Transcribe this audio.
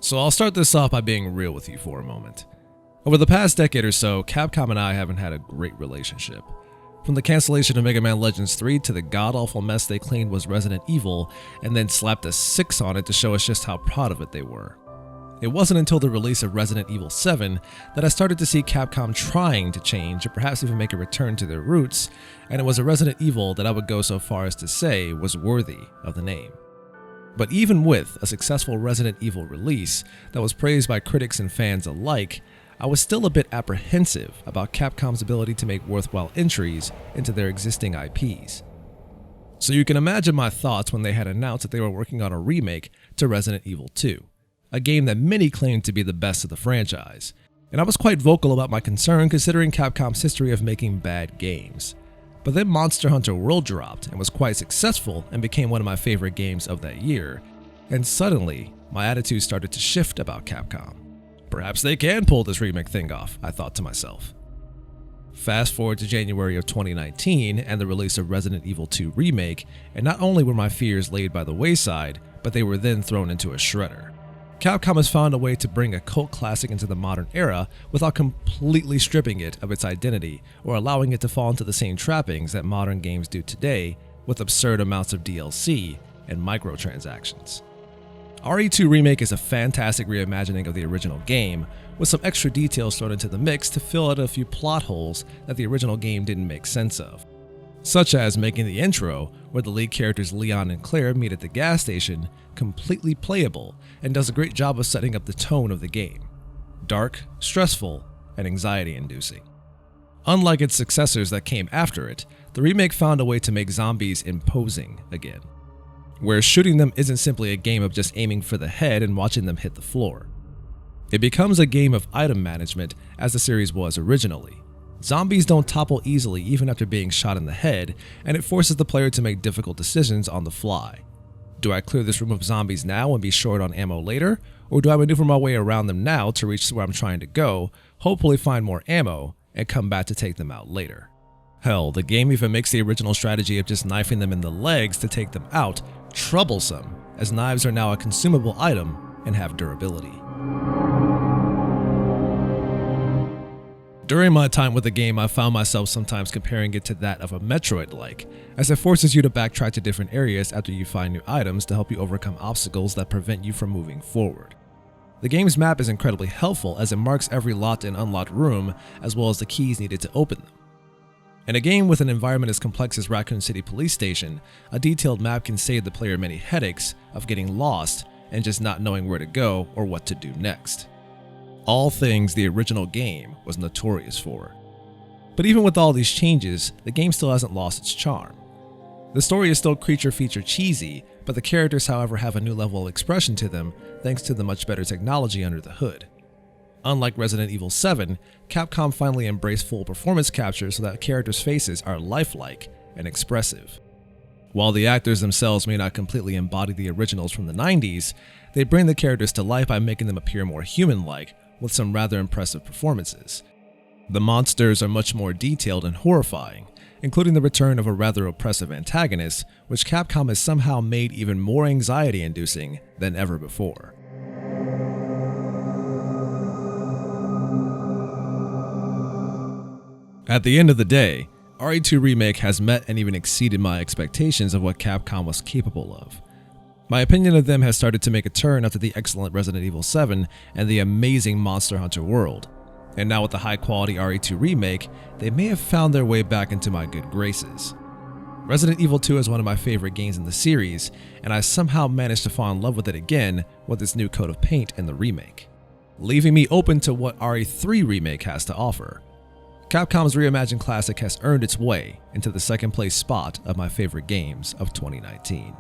So I'll start this off by being real with you for a moment. Over the past decade or so, Capcom and I haven't had a great relationship. From the cancellation of Mega Man Legends 3 to the god-awful mess they claimed was Resident Evil, and then slapped a 6 on it to show us just how proud of it they were. It wasn't until the release of Resident Evil 7 that I started to see Capcom trying to change or perhaps even make a return to their roots, and it was a Resident Evil that I would go so far as to say was worthy of the name. But even with a successful Resident Evil release that was praised by critics and fans alike, I was still a bit apprehensive about Capcom's ability to make worthwhile entries into their existing IPs. So you can imagine my thoughts when they had announced that they were working on a remake to Resident Evil 2, a game that many claimed to be the best of the franchise, and I was quite vocal about my concern considering Capcom's history of making bad games. But then Monster Hunter World dropped and was quite successful and became one of my favorite games of that year, and suddenly my attitude started to shift about Capcom. Perhaps they can pull this remake thing off, I thought to myself. Fast forward to January of 2019 and the release of Resident Evil 2 Remake, and not only were my fears laid by the wayside, but they were then thrown into a shredder. Capcom has found a way to bring a cult classic into the modern era without completely stripping it of its identity or allowing it to fall into the same trappings that modern games do today with absurd amounts of DLC and microtransactions. RE2 Remake is a fantastic reimagining of the original game, with some extra details thrown into the mix to fill out a few plot holes that the original game didn't make sense of. Such as making the intro, where the lead characters Leon and Claire meet at the gas station, completely playable and does a great job of setting up the tone of the game. Dark, stressful, and anxiety-inducing. Unlike its successors that came after it, the remake found a way to make zombies imposing again, where shooting them isn't simply a game of just aiming for the head and watching them hit the floor. It becomes a game of item management as the series was originally. Zombies don't topple easily even after being shot in the head, and it forces the player to make difficult decisions on the fly. Do I clear this room of zombies now and be short on ammo later, or do I maneuver my way around them now to reach where I'm trying to go, hopefully find more ammo, and come back to take them out later? Hell, the game even makes the original strategy of just knifing them in the legs to take them out troublesome, as knives are now a consumable item and have durability. During my time with the game, I found myself sometimes comparing it to that of a Metroid-like, as it forces you to backtrack to different areas after you find new items to help you overcome obstacles that prevent you from moving forward. The game's map is incredibly helpful as it marks every locked and unlocked room as well as the keys needed to open them. In a game with an environment as complex as Raccoon City Police Station, a detailed map can save the player many headaches of getting lost and just not knowing where to go or what to do next. All things the original game was notorious for. But even with all these changes, the game still hasn't lost its charm. The story is still creature feature cheesy, but the characters however have a new level of expression to them thanks to the much better technology under the hood. Unlike Resident Evil 7, Capcom finally embraced full performance capture so that characters' faces are lifelike and expressive. While the actors themselves may not completely embody the originals from the 90s, they bring the characters to life by making them appear more human-like with some rather impressive performances. The monsters are much more detailed and horrifying, including the return of a rather oppressive antagonist, which Capcom has somehow made even more anxiety-inducing than ever before. At the end of the day, RE2 Remake has met and even exceeded my expectations of what Capcom was capable of. My opinion of them has started to make a turn after the excellent Resident Evil 7 and the amazing Monster Hunter World, and now with the high-quality RE2 Remake, they may have found their way back into my good graces. Resident Evil 2 is one of my favorite games in the series, and I somehow managed to fall in love with it again with its new coat of paint in the remake, leaving me open to what RE3 Remake has to offer. Capcom's reimagined classic has earned its way into the second place spot of my favorite games of 2019.